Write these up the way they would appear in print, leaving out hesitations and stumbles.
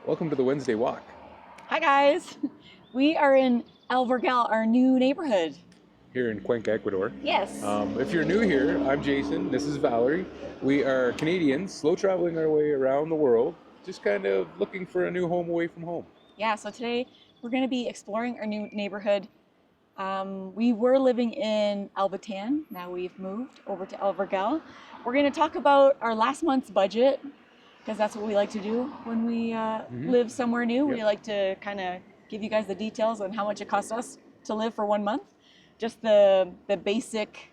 Welcome to the Wednesday Walk. Hi guys, we are in El Vergel, our new neighborhood. Here in Cuenca, Ecuador. Yes. If you're new here, I'm Jason, this is Valerie. We are Canadians, slow traveling our way around the world, just kind of looking for a new home away from home. Yeah, so today we're going to be exploring our new neighborhood. We were living in El Batan, now we've moved over to El Vergel. We're going to talk about our last month's budget, because that's what we like to do when we live somewhere new. Yep. We like to kind of give you guys the details on how much it cost us to live for 1 month. Just the basic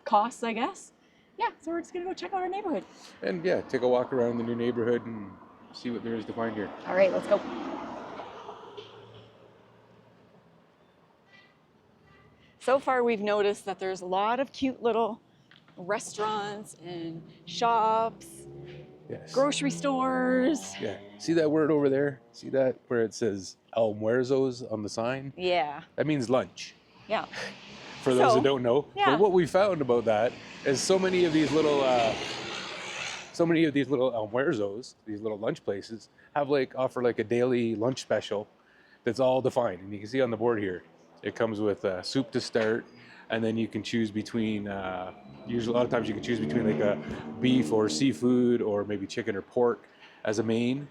costs, I guess. Yeah, so we're just gonna go check out our neighborhood. And yeah, take a walk around the new neighborhood and see what there is to find here. All right, let's go. So far we've noticed that there's a lot of cute little restaurants and shops, Yes. grocery stores. Yeah. See that word over there? See that where it says almuerzos on the sign? Yeah. That means lunch. Yeah. For those So, who don't know. yeah. But what we found about that is so many of these little almuerzos, these little lunch places, offer a daily lunch special that's all defined. And you can see on the board here, it comes with soup to start, and then you can choose between usually a lot of times you can choose between a beef or seafood or maybe chicken or pork as a main,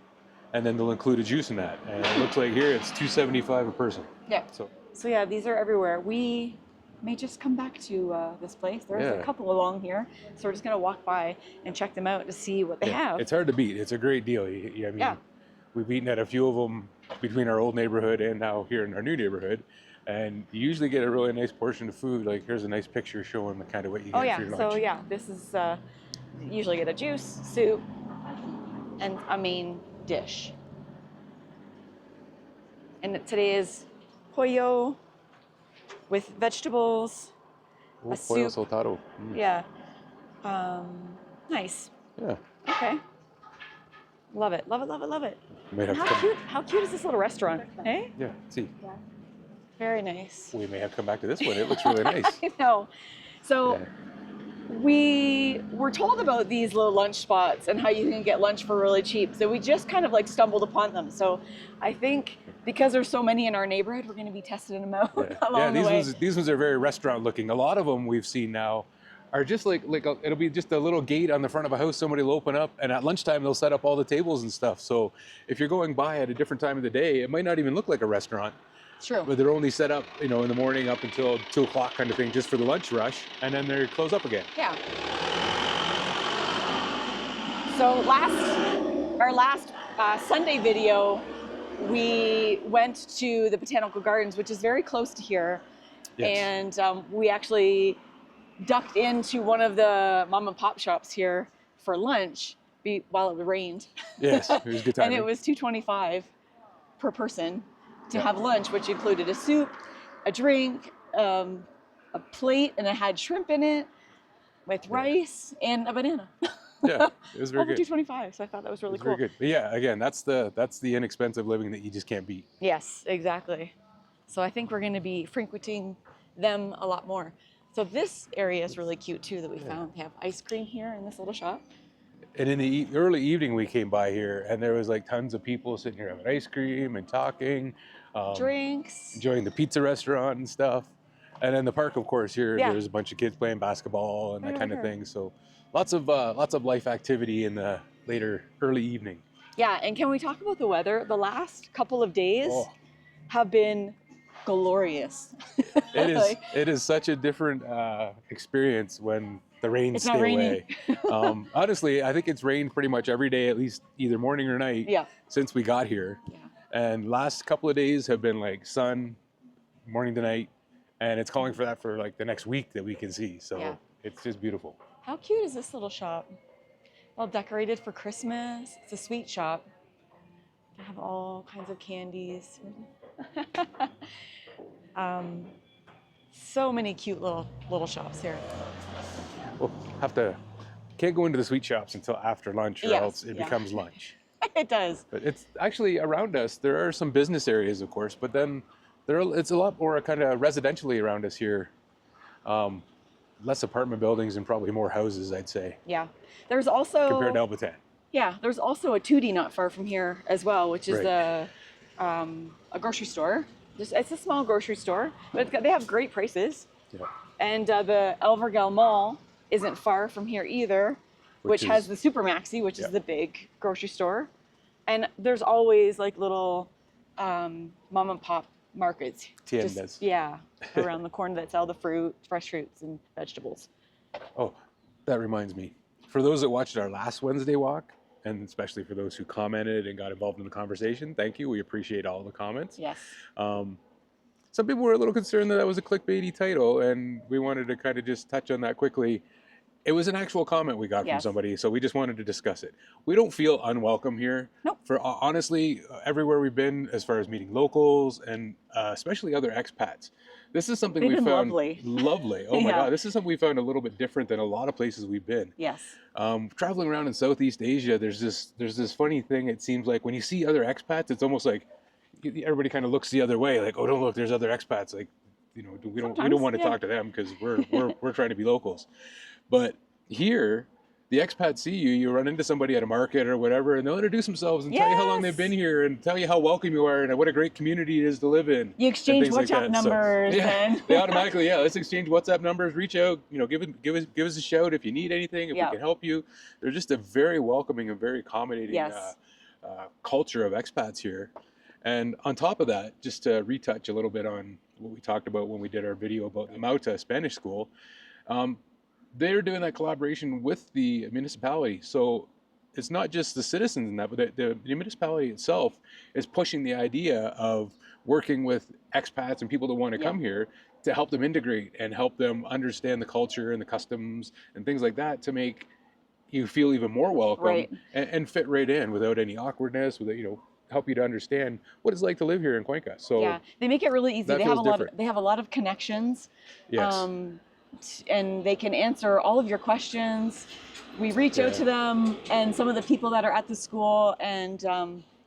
and then they'll include a juice in that. And it looks like here it's $2.75 a person. Yeah. So yeah, these are everywhere. We may just come back to this place. There's a couple along here, so we're just gonna walk by and check them out to see what they have. It's hard to beat. It's a great deal. We've eaten at a few of them between our old neighborhood and now here in our new neighborhood. And you usually get a really nice portion of food. Like here's a nice picture showing the kind of what you get for your lunch. So yeah, this is usually get a juice, soup, and a main dish. And today is pollo with vegetables, Oh, a pollo soup. saltado. Yeah. Nice. Yeah. Okay. Love it. Love it. Love it. Love it. May have And to how cute is this little restaurant? Hey? Yeah. See, Very nice. we may have to come back to this one. It looks really nice. I know. So Yeah. we were told about these little lunch spots and how you can get lunch for really cheap. So we just kind of stumbled upon them. So I think because there's so many in our neighborhood, we're going to be testing them out along the way. These ones are very restaurant looking. A lot of them we've seen now are just it'll be just a little gate on the front of a house somebody will open up, and at lunchtime they'll set up all the tables and stuff. So if you're going by at a different time of the day, it might not even look like a restaurant. True. But they're only set up, in the morning up until 2 o'clock kind of thing, just for the lunch rush, and then they close up again. Yeah. So our last Sunday video, we went to the Botanical Gardens, which is very close to here. Yes. And we actually ducked into one of the mom and pop shops here for lunch while it rained. Yes, it was a good time. And it was $2.25 per person to have lunch, which included a soup, a drink, a plate, and it had shrimp in it with rice and a banana. Yeah, it was very Over good. $2.25, so I thought that was really cool. Very good. But yeah, again, that's the inexpensive living that you just can't beat. Yes, exactly. So I think we're going to be frequenting them a lot more. So this area is really cute too that we found. They have ice cream here in this little shop. And in the early evening, we came by here, and there was tons of people sitting here having ice cream and talking, Drinks. enjoying the pizza restaurant and stuff. And then the park, of course, here Yeah. there's a bunch of kids playing basketball and that Right kind of over here. thing. So lots of life activity in the early evening. Yeah, and can we talk about the weather? The last couple of days Oh. have been glorious. It is such a different experience when the rains It's not stay raining. away. Honestly, I think it's rained pretty much every day, at least either morning or night, Yeah. since we got here. Yeah. And last couple of days have been sun, morning to night, and it's calling for that for the next week that we can see. So Yeah. it's just beautiful. How cute is this little shop? All decorated for Christmas. It's a sweet shop. They have all kinds of candies. So many cute little shops here. We'll can't go into the sweet shops until after lunch, or Yes, else it becomes lunch. It does. But it's actually around us. There are some business areas, of course, but then it's a lot more kind of residentially around us here. Less apartment buildings and probably more houses, I'd say, Yeah. There's also compared to El Batan. Yeah, there's also a Tootie not far from here as well, which is Right. a grocery store. Just it's a small grocery store, but they have great prices. Yeah. And the El Vergel Mall isn't far from here either, Which which has is, the Super Maxi, which yeah, is the big grocery store. And there's always like little mom and pop markets, just tiendas. yeah, around the corner that sell the fruit, fresh fruits and vegetables. Oh, that reminds me. For those that watched our last Wednesday walk, and especially for those who commented and got involved in the conversation, thank you. We appreciate all the comments. Yes. Um, some people were a little concerned that that was a clickbaity title, and we wanted to kind of just touch on that quickly. It was an actual comment we got from Yes. somebody, so we just wanted to discuss it. We don't feel unwelcome here. Nope. For honestly, everywhere we've been, as far as meeting locals and especially other expats, this is something They've we been found lovely. lovely. Oh my Yeah. God, this is something we found a little bit different than a lot of places we've been. Yes. Traveling around in Southeast Asia, there's this funny thing. It seems like when you see other expats, it's almost like everybody kind of looks the other way, like, oh, don't look, there's other expats. Like, you know, we don't Sometimes, want to yeah. talk to them because we're trying to be locals. But here, the expats see you. You run into somebody at a market or whatever, and they'll introduce themselves and tell you how long they've been Yes. here and tell you how welcome you are and what a great community it is to live in. You and exchange things like WhatsApp that. So, numbers yeah, and they automatically, yeah, let's exchange WhatsApp numbers, reach out, you know, give us a shout if you need anything, if Yeah. we can help you. They're just a very welcoming and very accommodating Yes. culture of expats here. And on top of that, just to retouch a little bit on what we talked about when we did our video about the Mauta Spanish School, um, they're doing that collaboration with the municipality. So it's not just the citizens in that, but the municipality itself is pushing the idea of working with expats and people that want to Yeah. come here to help them integrate and help them understand the culture and the customs and things like that to make you feel even more welcome Right. and fit right in without any awkwardness, without, you know, help you to understand what it's like to live here in Cuenca. So Yeah, they make it really easy. that They have feels a lot. different. They have a lot of connections. Yes. And they can answer all of your questions. We reach out Yeah. to them and some of the people that are at the school, and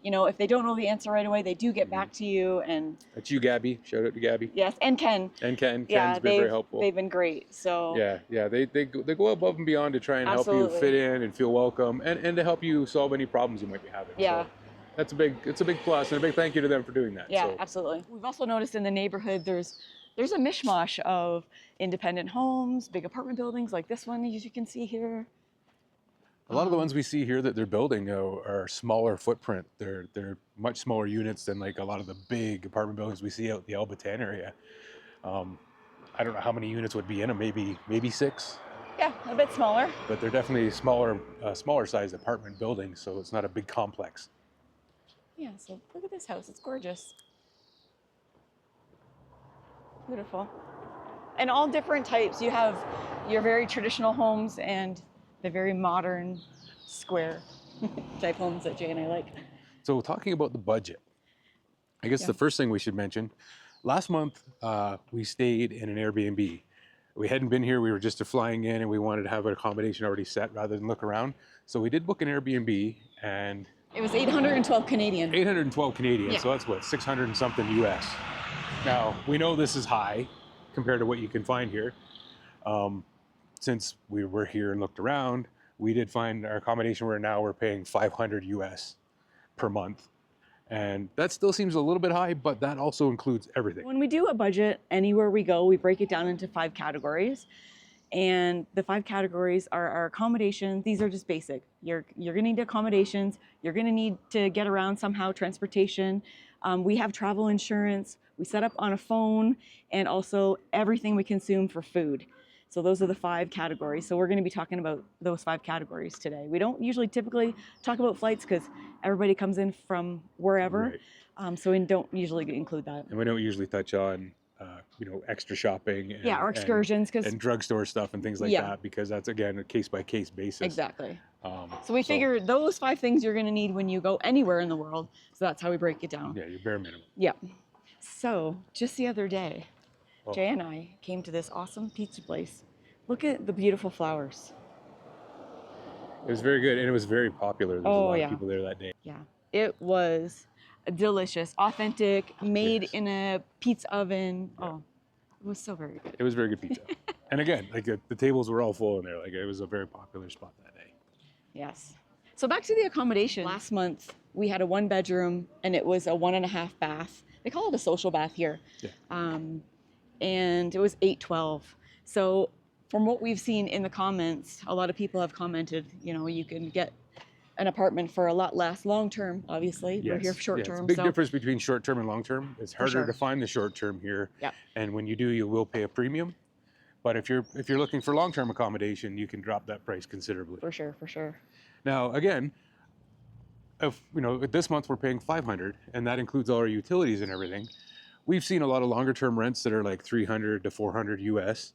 you know, if they don't know the answer right away, they do get back to you. And That's you, Gabby. Shout out to Gabby. yes, and Ken. And Ken. Yeah, Ken's been very helpful. they've been great. So Yeah, they go above and beyond to try and help you Absolutely. fit in and feel welcome and to help you solve any problems you might be having. Yeah. So it's a big plus and a big thank you to them for doing that. yeah, So, absolutely. We've also noticed in the neighborhood there's a mishmash of independent homes, big apartment buildings like this one, as you can see here. a lot of the ones we see here that they're building are smaller footprint. They're much smaller units than like a lot of the big apartment buildings we see out in the El Batan area. I don't know how many units would be in them, maybe 6, Yeah, a bit smaller. but they're definitely smaller sized apartment buildings, so it's not a big complex. Yeah, so look at this house. It's gorgeous. Beautiful. And all different types. You have your very traditional homes and the very modern square type homes that Jay and I like. So talking about the budget, I guess Yeah. the first thing we should mention, last month we stayed in an Airbnb. We hadn't been here, we were just flying in and we wanted to have an accommodation already set rather than look around. So we did book an Airbnb and It was 812 Canadian. 812 Canadian, Yeah. so that's what, 600 and something US. Now, we know this is high compared to what you can find here. Since we were here and looked around, we did find our accommodation where now we're paying 500 US per month. And that still seems a little bit high, but that also includes everything. When we do a budget, anywhere we go, we break it down into 5 categories. And the 5 categories are our accommodations. These are just basic. You're gonna need accommodations. You're gonna need to get around somehow, transportation. We have travel insurance. We set up on a phone, and also everything we consume for food. So those are the 5 categories. So we're going to be talking about those 5 categories today. We don't usually typically talk about flights because everybody comes in from wherever. Right. So we don't usually include that. And we don't usually touch on, extra shopping and, Yeah, or excursions, because and drugstore stuff and things like Yeah. that, because that's, again, a case-by-case basis. exactly. Um, So we figured those 5 things you're going to need when you go anywhere in the world. So that's how we break it down. Yeah, your bare minimum. Yeah. So just the other day, Oh. Jay and I came to this awesome pizza place. Look at the beautiful flowers. It was very good, and it was very popular. There was a Oh, lot yeah. of people there that day. Yeah, it was delicious, authentic, made Yes. in a pizza oven. Oh, it was so very good. It was very good pizza. And again, like the tables were all full in there. Like it was a very popular spot that day. Yes. So back to the accommodation. Last month, we had a 1-bedroom and it was a 1.5 bath. They call it a social bath here. Yeah. And it was $812. So from what we've seen in the comments, a lot of people have commented, you know, you can get an apartment for a lot less long-term, obviously. Yes. We're here for short-term. Yeah, it's a big difference between short-term and long-term. It's harder sure. to find the short-term here. Yeah. And when you do, you will pay a premium. But if you're looking for long-term accommodation, you can drop that price considerably. For sure, for sure. Now, again, if you know, this month we're paying $500, and that includes all our utilities and everything. We've seen a lot of longer-term rents that are like $300 to $400 US,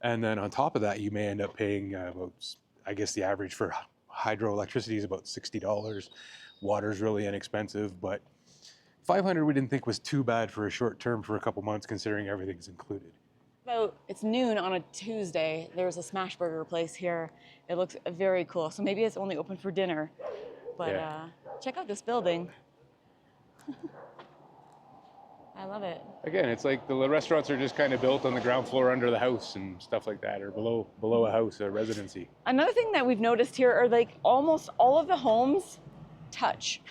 and then on top of that, you may end up paying about, I guess the average for hydroelectricity is about $60. Water's really inexpensive, but $500 we didn't think was too bad for a short term for a couple months, considering everything's included. It's noon on a Tuesday. There's a smash burger place here. It looks very cool. So maybe it's only open for dinner, but Yeah. check out this building. I love it. Again, it's like the restaurants are just kind of built on the ground floor under the house and stuff like that, or below a house, a residency. Another thing that we've noticed here are like almost all of the homes touch,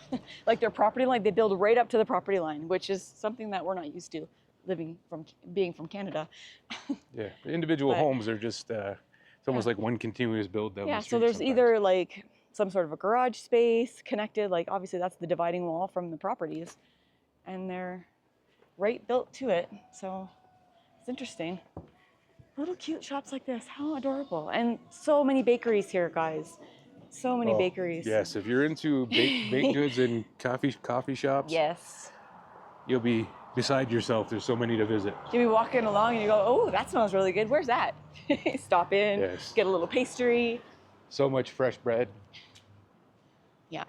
like their property line. They build right up to the property line, which is something that we're not used to being from Canada. Yeah, the individual But- homes are just, it's almost like one continuous build down Yeah, the so street. there's sometimes. either like some sort of a garage space connected, like obviously that's the dividing wall from the properties, and they're right built to it. So it's interesting. Little cute shops like this, how adorable. And so many bakeries here, guys. So many bakeries. Yes, if you're into baked goods and coffee shops, Yes. you'll be beside yourself. There's so many to visit. You'll be walking along and you go, oh, that smells really good. Where's that? Stop in, Yes. get a little pastry. So much fresh bread. Yeah.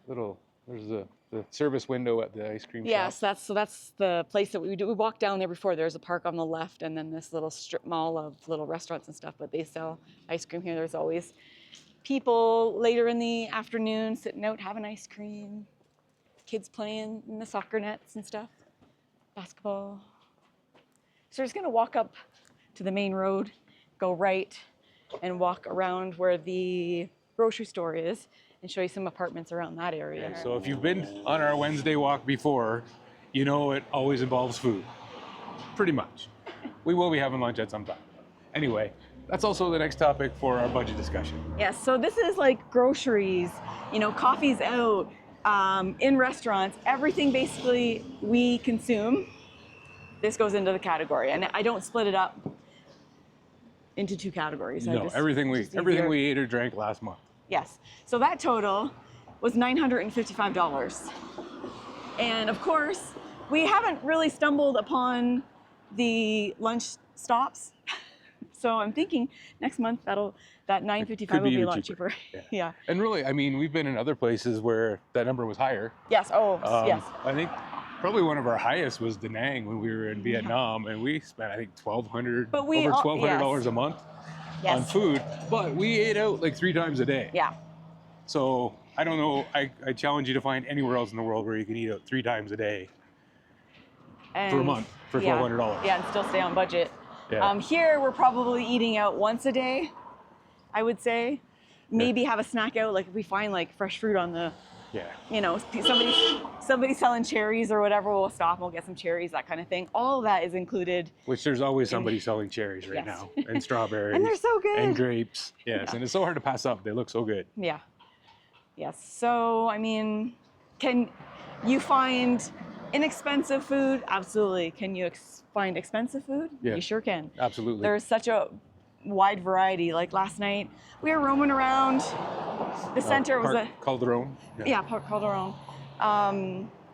There's the service window at the ice cream Yes, shop. that's the place that we do. We walked down there before. There's a park on the left and then this little strip mall of little restaurants and stuff, but they sell ice cream here. There's always people later in the afternoon sitting out having ice cream, kids playing in the soccer nets and stuff, basketball. So we're just gonna walk up to the main road, go right, and walk around where the grocery store is and show you some apartments around that area. Okay, so if you've been on our Wednesday walk before, you know it always involves food. Pretty much. We will be having lunch at some time. Anyway, that's also the next topic for our budget discussion. Yes, so this is like groceries, you know, coffee's out, in restaurants, everything basically we consume, this goes into the category. And I don't split it up into two categories. No, everything we ate or drank last month. Yes, so that total was $955. And of course, we haven't really stumbled upon the lunch stops. So I'm thinking next month that $955 will be a lot cheaper. Yeah. And really, I mean, we've been in other places where that number was higher. Yes. Oh, yes. I think probably one of our highest was Da Nang when we were in Vietnam, and we spent I think over $1,200 a month on food. But we ate out like 3 times a day. Yeah. So I don't know. I challenge you to find anywhere else in the world where you can eat out 3 times a day for a month for $1,200. Yeah, and still stay on budget. Yeah. Here we're probably eating out once a day, I would say. Maybe have a snack out, like if we find like fresh fruit on the, you know, somebody selling cherries or whatever, we'll stop and we'll get some cherries, that kind of thing. All of that is included. Which there's always somebody selling cherries right now, and strawberries. And they're so good. And grapes. Yes, and it's so hard to pass up. They look so good. Yeah. Yes. So, I mean, can you find inexpensive food? Absolutely. Can you find expensive food? Yeah. You sure can. Absolutely. There's such a wide variety. Like last night, we were roaming around. The center was Park Calderon. Park Calderon.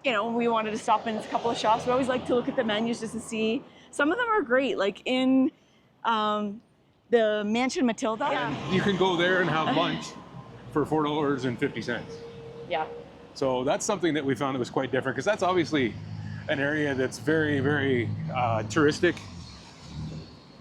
You know, we wanted to stop in a couple of shops. We always like to look at the menus just to see. Some of them are great. Like in the Mansion Matilda. And you can go there and have lunch for $4.50. Yeah. So that's something that we found that was quite different, because that's obviously an area that's very, very touristic.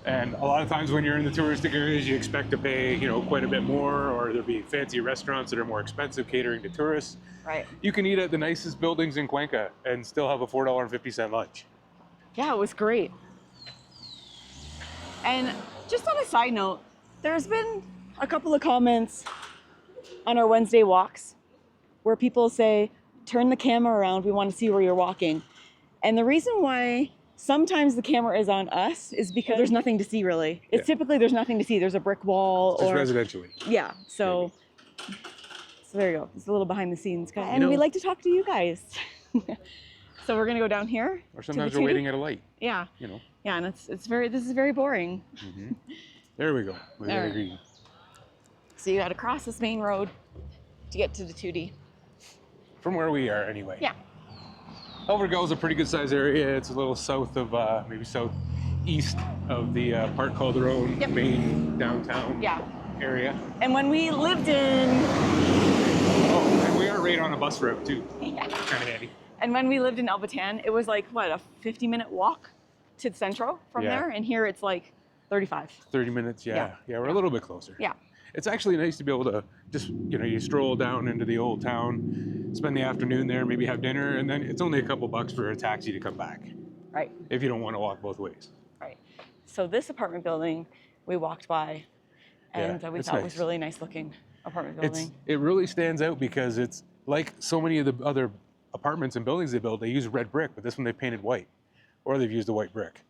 And a lot of times when you're in the touristic areas, you expect to pay, you know, quite a bit more, or there'll be fancy restaurants that are more expensive catering to tourists. Right. You can eat at the nicest buildings in Cuenca and still have a $4.50 lunch. Yeah, it was great. And just on a side note, there's been a couple of comments on our Wednesday walks where people say, turn the camera around, we want to see where you're walking. And the reason why sometimes the camera is on us is because there's nothing to see really. It's typically there's nothing to see. There's a brick wall Just or residentially. Yeah. So there you go. It's a little behind the scenes. And we like to talk to you guys. So we're gonna go down here. Or sometimes we're waiting at a light. Yeah. You know. Yeah, and this is very boring. Mm-hmm. There we go. We got green. So you got to cross this main road to get to the 2D. From where we are, anyway. Yeah. Vergel is a pretty good sized area. It's a little south of, maybe southeast of the Park Calderon main downtown area. And when we lived in... Oh, and we are right on a bus route too. Yeah. Kind of handy. And when we lived in El Bataan, it was like, what, a 50-minute walk to the Centro from there? And here it's like 35. 30 minutes, yeah, we're a little bit closer. Yeah. It's actually nice to be able to just, you stroll down into the old town, spend the afternoon there, maybe have dinner, and then it's only a couple bucks for a taxi to come back. Right. If you don't want to walk both ways. Right. So this apartment building, we walked by, and we thought it was really nice looking apartment building. It really stands out because it's like so many of the other apartments and buildings they build, they use red brick, but this one they painted white, or they've used a white brick.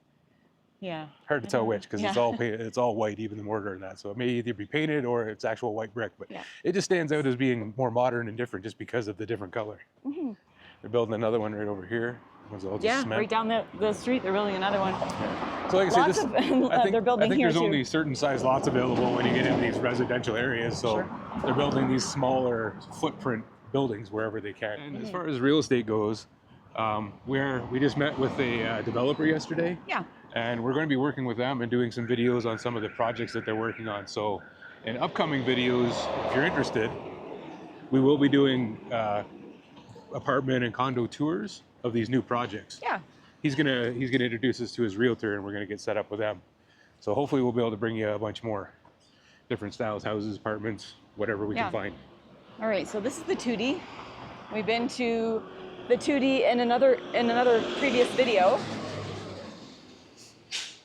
Yeah. Hard to tell which, because it's all painted, it's all white, even the mortar and that. So it may either be painted or it's actual white brick, but it just stands out as being more modern and different just because of the different color. Mm-hmm. They're building another one right over here. It's all just cement. Right down the street, they're building another one. Yeah. So like I say, they're building I think here there's only certain size lots available when you get into these residential areas. So they're building these smaller footprint buildings wherever they can. And as far as real estate goes, we just met with a developer yesterday. Yeah. And we're going to be working with them and doing some videos on some of the projects that they're working on. So in upcoming videos, if you're interested, we will be doing apartment and condo tours of these new projects. Yeah. He's gonna introduce us to his realtor, and we're gonna get set up with them. So hopefully we'll be able to bring you a bunch more different styles, houses, apartments, whatever we can find. All right, so this is the 2D. We've been to the 2D in another previous video.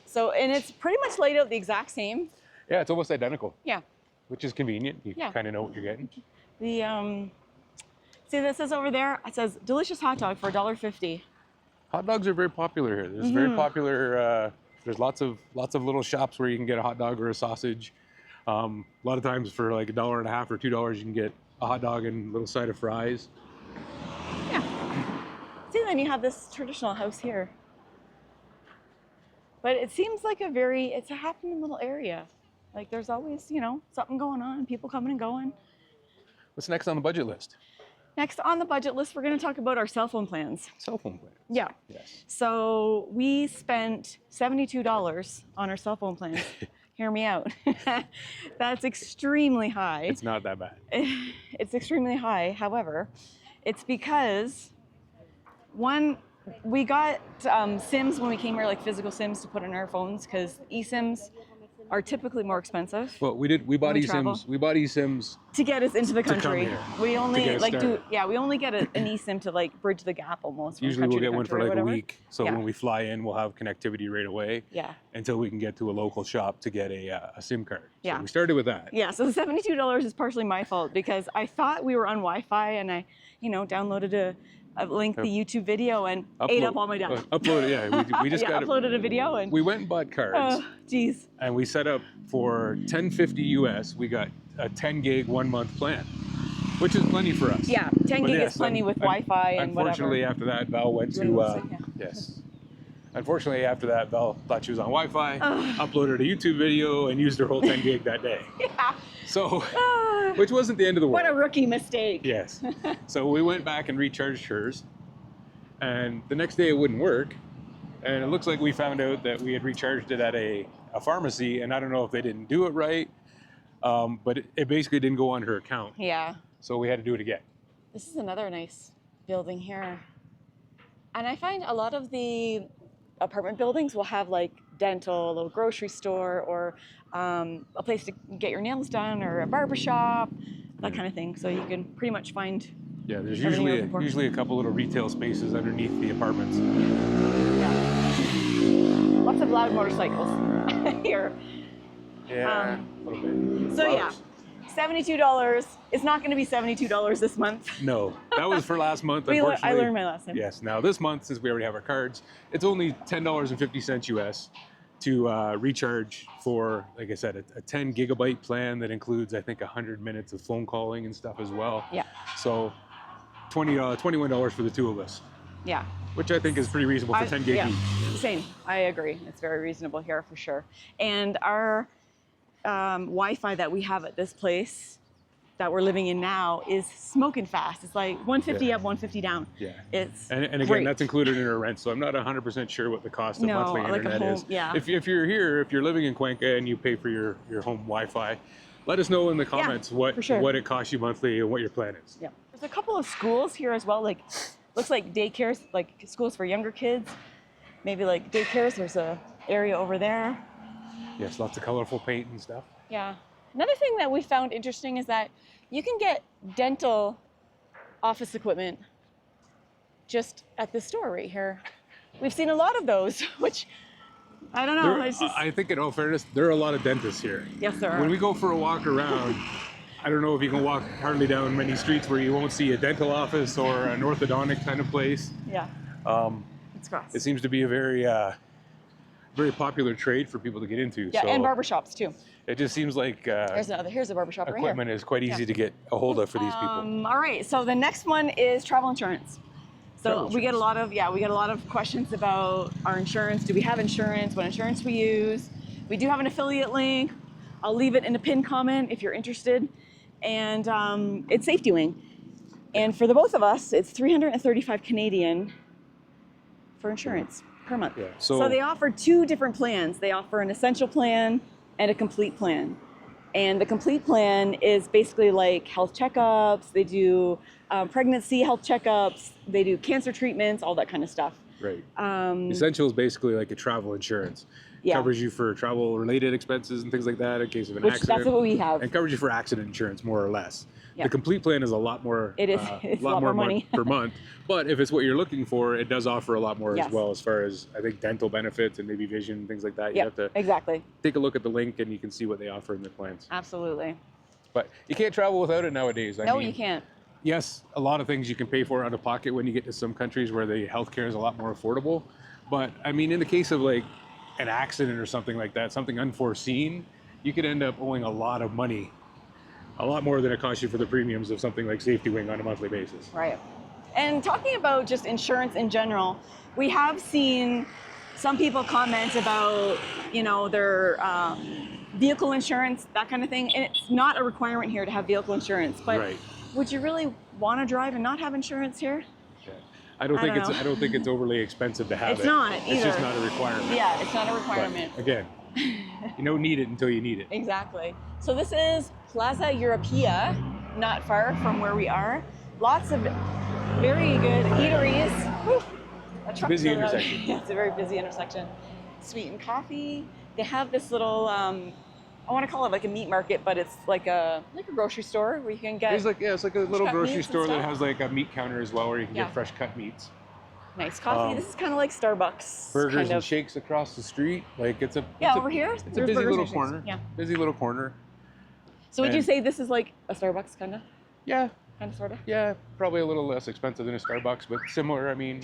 So, and it's pretty much laid out the exact same. Yeah, it's almost identical. Yeah. Which is convenient. You kind of know what you're getting. The see, this says over there. It says delicious hot dog for $1.50. Hot dogs are very popular here. There's very popular. There's lots of little shops where you can get a hot dog or a sausage. A lot of times for like $1.50 or $2, you can get a hot dog and a little side of fries. Yeah. See, then you have this traditional house here. But it seems like it's a happening little area. Like there's always, something going on, people coming and going. What's next on the budget list? Next on the budget list, we're going to talk about our cell phone plans. Cell phone plans? Yeah. Yes. So we spent $72 on our cell phone plans. Hear me out. That's extremely high. It's not that bad. It's extremely high. However, it's because, one, we got SIMs when we came here, like physical SIMs to put in our phones, because eSIMs are typically more expensive. Well, we bought eSIMs. We bought eSIMs to get us into the country. We only we only get an eSIM to like bridge the gap almost. Usually we'll get one for like a week. So when we fly in, we'll have connectivity right away. Yeah. Until we can get to a local shop to get a SIM card. Yeah. So we started with that. Yeah. So the $72 is partially my fault because I thought we were on Wi-Fi and I, downloaded a link the YouTube video and ate up all my data. Uploaded, yeah. We just uploaded a video and we went and bought cards. Oh, geez. And we set up for $10.50 US. We got a 10 gig 1 month plan, which is plenty for us. Yeah, 10 gig is plenty with Wi-Fi and whatever. Unfortunately, after that, Val went to yes. Unfortunately, after that, Val thought she was on Wi-Fi, uploaded a YouTube video, and used her whole 10 gig that day. Yeah. So, which wasn't the end of the world. What a rookie mistake. Yes. So we went back and recharged hers, and the next day it wouldn't work. And it looks like we found out that we had recharged it at a pharmacy, and I don't know if they didn't do it right, but it basically didn't go on her account. Yeah. So we had to do it again. This is another nice building here. And I find a lot of the apartment buildings will have like dental, a little grocery store, or a place to get your nails done, or a barber shop, that kind of thing. So you can pretty much find. Yeah, there's usually a couple little retail spaces underneath the apartments. Yeah. Lots of loud motorcycles here. Yeah, a little bit. So Flowers. $72. It's not going to be $72 this month. No, that was for last month. I Unfortunately, learned my lesson. Yes. Now this month, since we already have our cards, it's only $10.50 US to recharge for, like I said, a 10 gigabyte plan that includes, I think, 100 minutes of phone calling and stuff as well. Yeah. So $21 for the two of us. Yeah. Which I think is pretty reasonable for 10 gig yeah, each. Same. I agree. It's very reasonable here for sure. And our Wi-Fi that we have at this place that we're living in now is smoking fast. It's like 150 up, 150 down. Yeah. It's and again, great. that's included in our rent, so I'm not 100% sure what the cost of monthly like internet a home, is. Yeah. If you're here, if you're living in Cuenca and you pay for your home Wi-Fi, let us know in the comments what it costs you monthly and what your plan is. Yeah. There's a couple of schools here as well, like looks like daycares, like schools for younger kids. Maybe like daycares. There's a area over there. Yes, lots of colorful paint and stuff. Yeah. Another thing that we found interesting is that you can get dental office equipment just at this store right here. We've seen a lot of those, which I don't know. I think in all fairness, there are a lot of dentists here. Yes, there are. When we go for a walk around, I don't know if you can walk hardly down many streets where you won't see a dental office or an orthodontic kind of place. Yeah. It's gross. It seems to be a very popular trade for people to get into. Yeah, so and barbershops too. It just seems like Here's a barbershop right here. equipment is quite easy to get a hold of for these people. All right, so the next one is travel insurance. So we get a lot of questions about our insurance. Do we have insurance? What insurance we use? We do have an affiliate link. I'll leave it in a pinned comment if you're interested. And it's Safety Wing. And for the both of us, it's 335 Canadian for insurance per month. Yeah, so they offer two different plans. They offer an essential plan and a complete plan. And the complete plan is basically like health checkups. They do pregnancy health checkups. They do cancer treatments, all that kind of stuff. Right. Essential is basically like a travel insurance. Yeah. Covers you for travel-related expenses and things like that in case of an accident. That's what we have. And covers you for accident insurance, more or less. Yeah. The complete plan is a lot more. It is. It's a lot more money per month. But if it's what you're looking for, it does offer a lot more Yes. as well, as far as I think dental benefits and maybe vision and things like that. You Yeah, have to exactly. take a look at the link and you can see what they offer in their plans. Absolutely. But you can't travel without it nowadays. I No, mean, you can't. yes, a lot of things you can pay for out of pocket when you get to some countries where the healthcare is a lot more affordable. But I mean, in the case of like an accident or something like that, something unforeseen, you could end up owing a lot of money, a lot more than it costs you for the premiums of something like Safety Wing on a monthly basis. Right. And talking about just insurance in general, we have seen some people comment about, their vehicle insurance, that kind of thing. And it's not a requirement here to have vehicle insurance, but Right. would you really want to drive and not have insurance here? Yeah. I don't think it's overly expensive to have It's it. not It's either. just not a requirement. Yeah, it's not a requirement. But again, you don't need it until you need it. Exactly. So this is Plaza Europea, not far from where we are. Lots of very good eateries. Whew. It's a busy intersection. Yeah, it's a very busy intersection. Sweetened coffee. They have this little, I want to call it like a meat market, but it's like a grocery store where you can get. It's like a little cut grocery meats and store that stuff. has like a meat counter as well, where you can Yeah. get fresh cut meats. Nice coffee. This is kind of like Starbucks. Burgers kind and of. shakes across the street. Like it's a Over here. It's a there's busy burgers little and shakes. corner. Yeah. Busy little corner. So would you And- say this is like a Starbucks kind of? Yeah. Kind of, sort of? Yeah, probably a little less expensive than a Starbucks, but similar. I mean,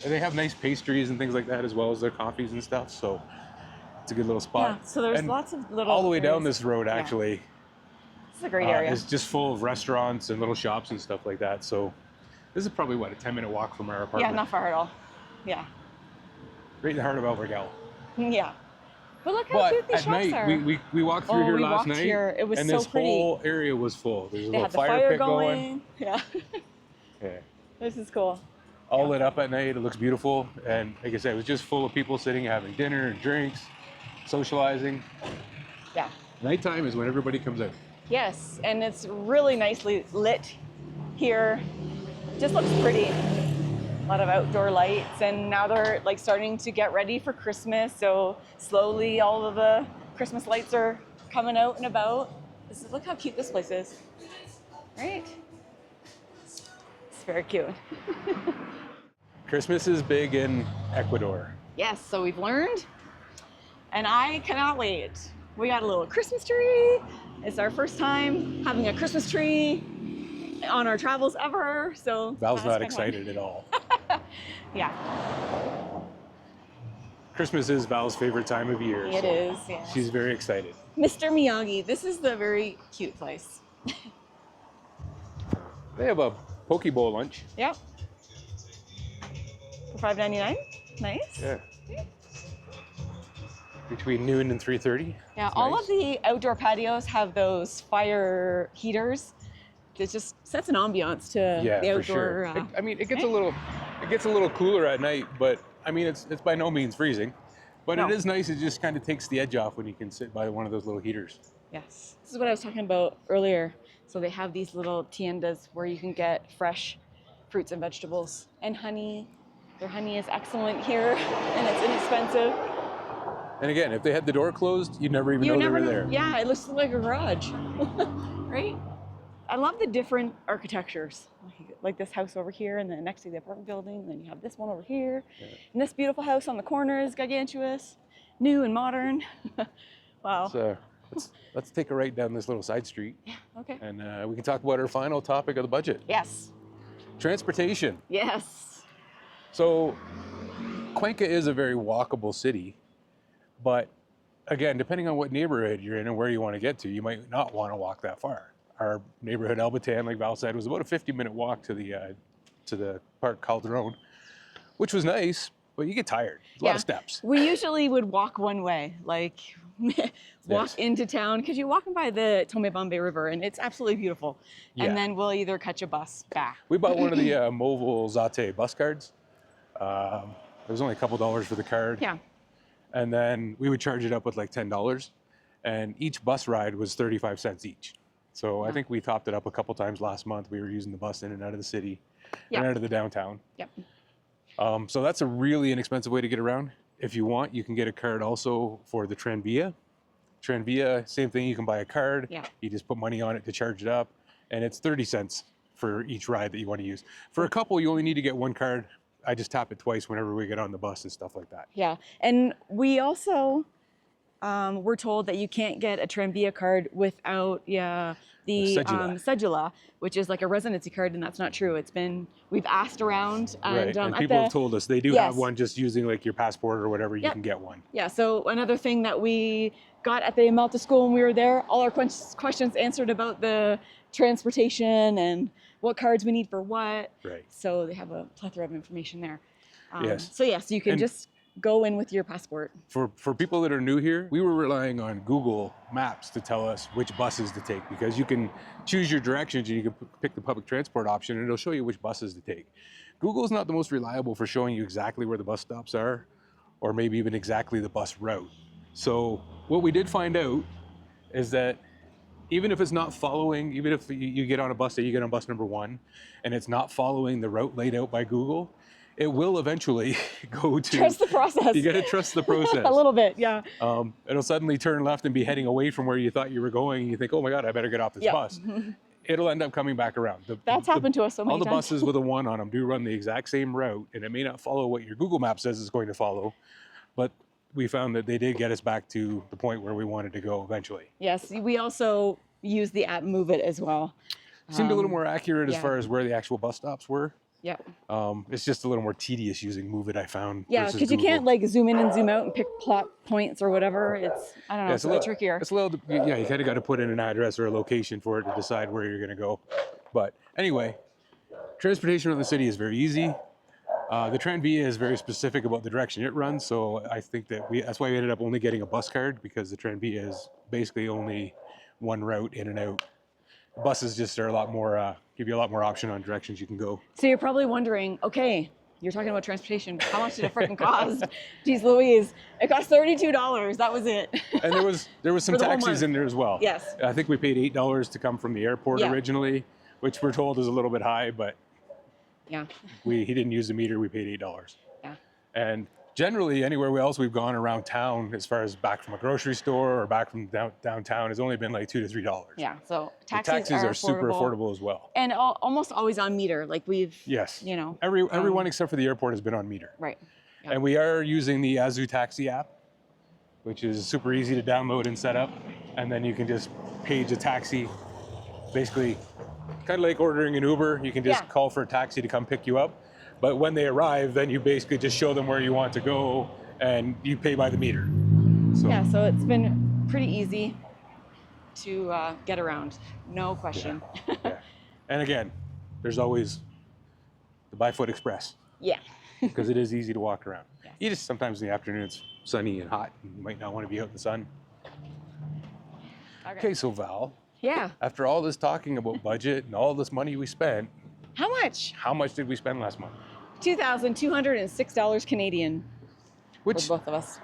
they have nice pastries and things like that as well as their coffees and stuff. So it's a good little spot. Yeah. So there's And lots of little. all the way down areas. this road, actually, This is a great area. is just full of restaurants and little shops and stuff like that. So this is probably a 10-minute walk from our apartment. Yeah, not far at all. Yeah. Right in the heart of Vergel. Yeah. But look how But cute these at shops night, are. we walked through here we last walked night, here. It was and so this pretty. whole area was full. There's a They little had the fire pit going. Yeah. Yeah. This is cool. All lit up at night. It looks beautiful. And like I said, it was just full of people sitting, having dinner and drinks, socializing. Yeah. Nighttime is when everybody comes out. Yes, and it's really nicely lit here. Just looks pretty. A lot of outdoor lights, and now they're like starting to get ready for Christmas. So slowly, all of the Christmas lights are coming out and about. Look how cute this place is, right? It's very cute. Christmas is big in Ecuador. Yes, so we've learned, and I cannot wait. We got a little Christmas tree, It's our first time having a Christmas tree on our travels ever, so Val's that's not kinda excited at all. fun. Yeah, Christmas is Val's favorite time of year. it so is. Yeah. She's very excited. Mr. Miyagi, this is the very cute place. They have a poke bowl lunch. Yep. For $5.99. Nice. Yeah. Between noon and 3:30. Yeah, It's all nice. of the outdoor patios have those fire heaters. It just sets an ambiance to Yeah, the for outdoor. sure. It gets a little cooler at night, but I mean, it's by no means freezing. But No. it is nice. It just kind of takes the edge off when you can sit by one of those little heaters. Yes, this is what I was talking about earlier. So they have these little tiendas where you can get fresh fruits and vegetables and honey. Their honey is excellent here, and it's inexpensive. And again, if they had the door closed, you'd never even know they were there. Yeah, it looks like a garage, right? I love the different architectures, like this house over here, and then next to the apartment building. And then you have this one over here, and this beautiful house on the corner is gargantuous, new and modern. Wow. So let's take a right down this little side street, Yeah. Okay. and we can talk about our final topic of the budget: Yes. transportation. Yes. So Cuenca is a very walkable city, but again, depending on what neighborhood you're in and where you want to get to, you might not want to walk that far. Our neighborhood, El Batan, like Val said, was about a 50-minute walk to the Park Calderon, which was nice, but you get tired. It's a lot of steps. We usually would walk one way, like walk Yes. into town, because you're walking by the Tomebambe River, and it's absolutely beautiful. Yeah. And then we'll either catch a bus back. We bought one of the Mobile Zate bus cards. It was only a couple dollars for the card. Yeah. And then we would charge it up with like $10, and each bus ride was 35 cents each. So I think we topped it up a couple times last month. We were using the bus in and out of the city Yeah. and out of the downtown. Yep. So that's a really inexpensive way to get around. If you want, you can get a card also for the Tranvia. Tranvia, same thing. You can buy a card. Yeah. You just put money on it to charge it up, and it's 30 cents for each ride that you want to use. For a couple, you only need to get one card. I just tap it twice whenever we get on the bus and stuff like that. Yeah. And we also were told that you can't get a Tranvia card without the cedula. cedula, which is like a residency card, and that's not true. We've asked around, and, Right, and at people the, have told us they do Yes. have one just using like your passport or whatever, you Yep. can get one. Yeah, so another thing that we got at the Malta school when we were there, all our questions answered about the transportation and what cards we need for what. Right. So they have a plethora of information there. Yes. So yes, you can And- just go in with your passport. For people that are new here, we were relying on Google Maps to tell us which buses to take, because you can choose your directions and you can pick the public transport option and it'll show you which buses to take. Google's not the most reliable for showing you exactly where the bus stops are, or maybe even exactly the bus route. So what we did find out is that even if it's not following, even if you get on a bus, say you get on bus number 1, and it's not following the route laid out by Google, it will eventually go to... Trust the process. You gotta trust the process. A little bit, yeah. It'll suddenly turn left and be heading away from where you thought you were going, and you think, oh my God, I better get off this Yeah. bus. It'll end up coming back around. That's happened to us so many All the times. buses with a 1 on them do run the exact same route, and it may not follow what your Google Map says it's going to follow, but we found that they did get us back to the point where we wanted to go eventually. Yes, we also use the app Move It as well. Seemed a little more accurate as yeah. far as where the actual bus stops were. Yeah. It's just a little more tedious using Move It, I found. Yeah, versus because you Google. can't like zoom in and zoom out and pick plot points or whatever. It's, I don't know, Yeah, it's a little trickier. It's a little, yeah, you kind of got to put in an address or a location for it to decide where you're going to go. But anyway, transportation around the city is very easy. The Tranvia is very specific about the direction it runs, so I think that that's why we ended up only getting a bus card, because the Tranvia is basically only one route in and out. Buses just are a lot more, give you a lot more option on directions you can go. So you're probably wondering, okay, you're talking about transportation. How much did it freaking cost? Jeez Louise, it cost $32. That was it. And there was some For the whole taxis month. in there as well. Yes. I think we paid $8 to come from the airport Yeah. originally, which we're told is a little bit high, but Yeah. he didn't use the meter, we paid $8. Yeah. And generally, anywhere else we've gone around town, as far as back from a grocery store or back from downtown, has only been like $2 to $3. Yeah. So The taxis, are super affordable as well. And almost always on meter. Like we've, Yes. you know. Everyone except for the airport has been on meter. Right. Yeah. And we are using the Azu Taxi app, which is super easy to download and set up. And then you can just page a taxi. Basically, kind of like ordering an Uber. You can just call for a taxi to come pick you up. But when they arrive, then you basically just show them where you want to go and you pay by the meter. So, yeah, so it's been pretty easy to get around, no question. Yeah. And again, there's always the By-Foot Express. Yeah. Because it is easy to walk around. Yes. You just sometimes in the afternoon it's sunny and hot. And you might not want to be out in the sun. Okay, so Val, Yeah. after all this talking about budget and all this money we spent, How much? how much did we spend last month? $2,206 Canadian Which for both of us.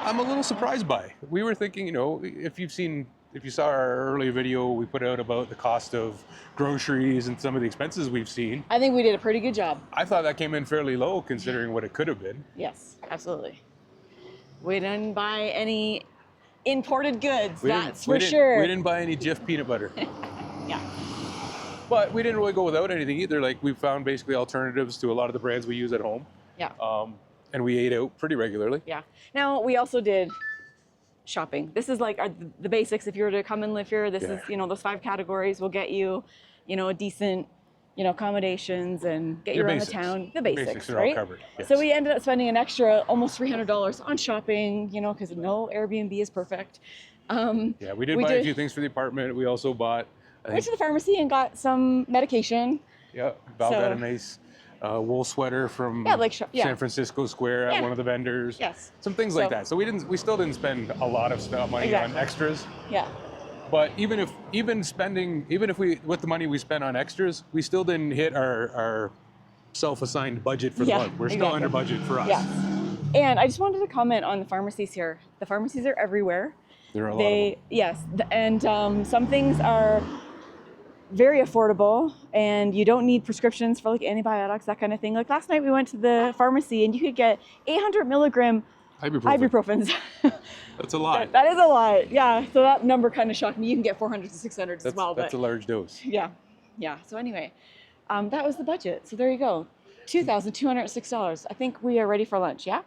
I'm a little surprised by. We were thinking, you know, if you saw our earlier video we put out about the cost of groceries and some of the expenses we've seen, I think we did a pretty good job. I thought that came in fairly low considering what it could have been. Yes, absolutely. We didn't buy any imported goods, that's for sure. We didn't buy any Jif peanut butter. Yeah. But we didn't really go without anything either. Like we found basically alternatives to a lot of the brands we use at home. Yeah. And we ate out pretty regularly. Yeah. Now, we also did shopping. This is like the basics. If you were to come and live here, this is, you know, those 5 categories will get you, you know, a decent, you know, accommodations and get you around the town. The basics, are right? all covered. Yes. So we ended up spending an extra almost $300 on shopping, you know, because no Airbnb is perfect. Yeah, we did buy a few things for the apartment. We also bought, went to the pharmacy and got some medication. Yeah, Val got a nice wool sweater from San Francisco Square at one of the vendors. Yes. Some things like that. So we still didn't spend a lot of money on extras. Yeah. But even if with the money we spent on extras, we still didn't hit our self-assigned budget for the month. We're still under budget for us. Yeah. And I just wanted to comment on the pharmacies here. The pharmacies are everywhere. There are a lot of them. Yes, and some things are very affordable, and you don't need prescriptions for like antibiotics, that kind of thing. Like last night we went to the pharmacy and you could get 800 milligram ibuprofens. That's a lot. That is a lot, yeah. So that number kind of shocked me. You can get 400 to 600 as well. That's a large dose. Yeah, yeah. So anyway, that was the budget. So there you go, $2,206. I think we are ready for lunch, yeah?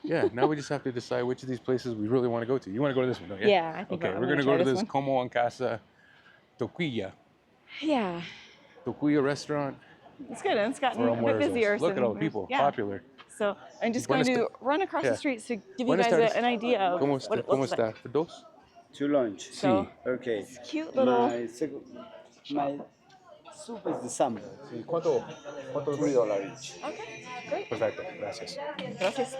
Yeah, now we just have to decide which of these places we really want to go to. You want to go to this one, don't you? Yeah, I think okay, we're going to go to this Como en Casa Toquilla. Yeah. Toquilla restaurant. It's good, and it's gotten a bit busier. Look at all the people, popular. So I'm just going to run across the streets to give you guys an idea of what it looks like. For dos? 2 lunch. So, okay. It's cute little. My soup is the summer. ¿Cuánto $3 each? Okay, great. Perfecto, gracias. Gracias.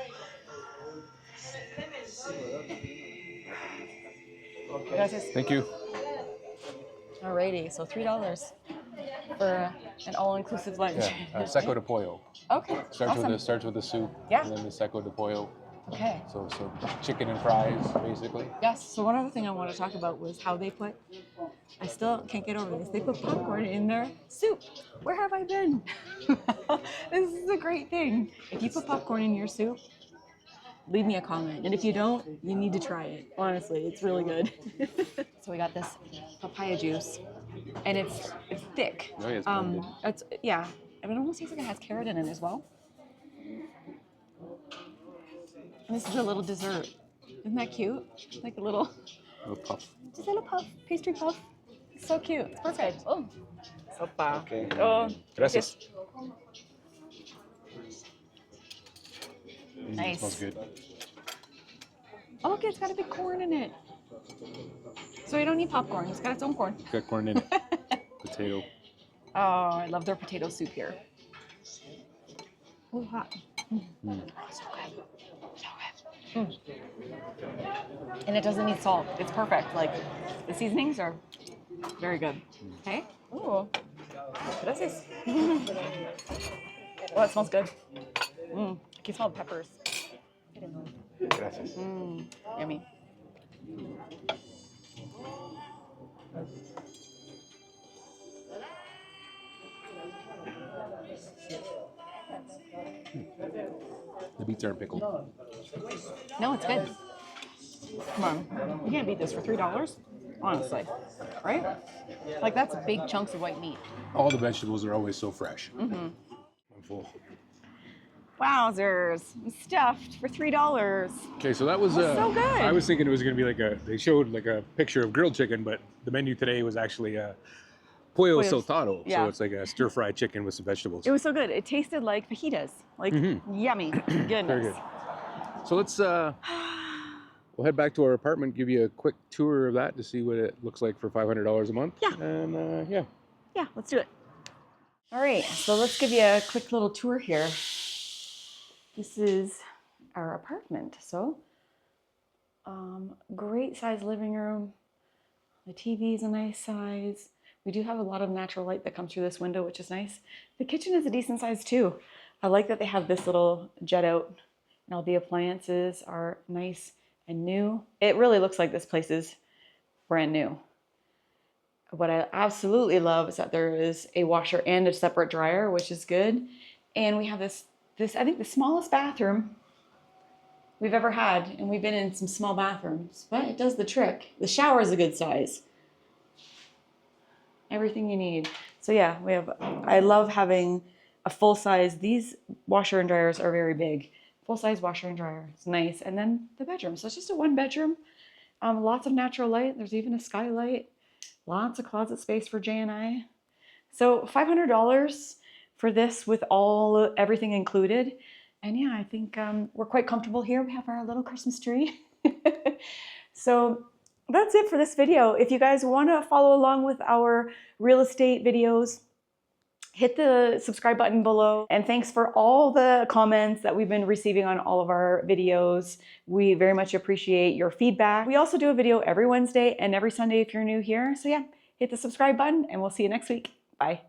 Gracias. Thank you. Alrighty, so $3 for an all-inclusive lunch. Yeah, seco de pollo. Okay. Starts with the soup. Yeah. And then the seco de pollo. Okay. So chicken and fries, basically. Yes. So one other thing I want to talk about was how they put. I still can't get over this. They put popcorn in their soup. Where have I been? This is a great thing. If you put popcorn in your soup, leave me a comment. And if you don't, you need to try it. Honestly, it's really good. So we got this papaya juice, and it's thick. Oh, yeah, it's I mean, it almost tastes like it has carrot in it as well. And this is a little dessert. Isn't that cute? Like a little puff. Just a little puff, pastry puff. It's so cute. It's perfect. Oh, sopa. Okay. Oh, Gracias. Nice. Smells good. Oh, look, it's got a big corn in it. So you don't need popcorn. It's got its own corn. Got corn in it. Potato. Oh, I love their potato soup here. Oh, hot. So good. So good. And it doesn't need salt. It's perfect. Like, the seasonings are very good. Okay? Ooh. Gracias. Oh, it smells good. I can smell the peppers. Gracias. Yummy. The beets aren't pickled. No, it's good. Come on. You can't beat this for $3, honestly. Right? Like, that's big chunks of white meat. All the vegetables are always so fresh. Mm-hmm. I'm full. Wowzers, stuffed for $3. Okay, so that was So good. I was thinking it was going to be like they showed like a picture of grilled chicken, but the menu today was actually pollo saltado. Yeah. So it's like a stir-fried chicken with some vegetables. It was so good. It tasted like fajitas. Like, yummy. Goodness. Very good. So let's we'll head back to our apartment, give you a quick tour of that to see what it looks like for $500 a month. Yeah. And yeah. Yeah, let's do it. All right, so let's give you a quick little tour here. This is our apartment. So, great size living room. The TV is a nice size. We do have a lot of natural light that comes through this window, which is nice. The kitchen is a decent size too. I like that they have this little jet out and all the appliances are nice and new. It really looks like this place is brand new. What I absolutely love is that there is a washer and a separate dryer, which is good. And we have this I think the smallest bathroom we've ever had, and we've been in some small bathrooms, but it does the trick. The shower is a good size. Everything you need. So yeah, I love having a full size. These washer and dryers are very big. Full size washer and dryer. It's nice. And then the bedroom. So it's just a one bedroom. Lots of natural light. There's even a skylight. Lots of closet space for Jay and I. So $500 for this with everything included. And yeah, I think we're quite comfortable here. We have our little Christmas tree. So that's it for this video. If you guys want to follow along with our real estate videos, hit the subscribe button below. And thanks for all the comments that we've been receiving on all of our videos. We very much appreciate your feedback. We also do a video every Wednesday and every Sunday if you're new here. So yeah, hit the subscribe button and we'll see you next week. Bye.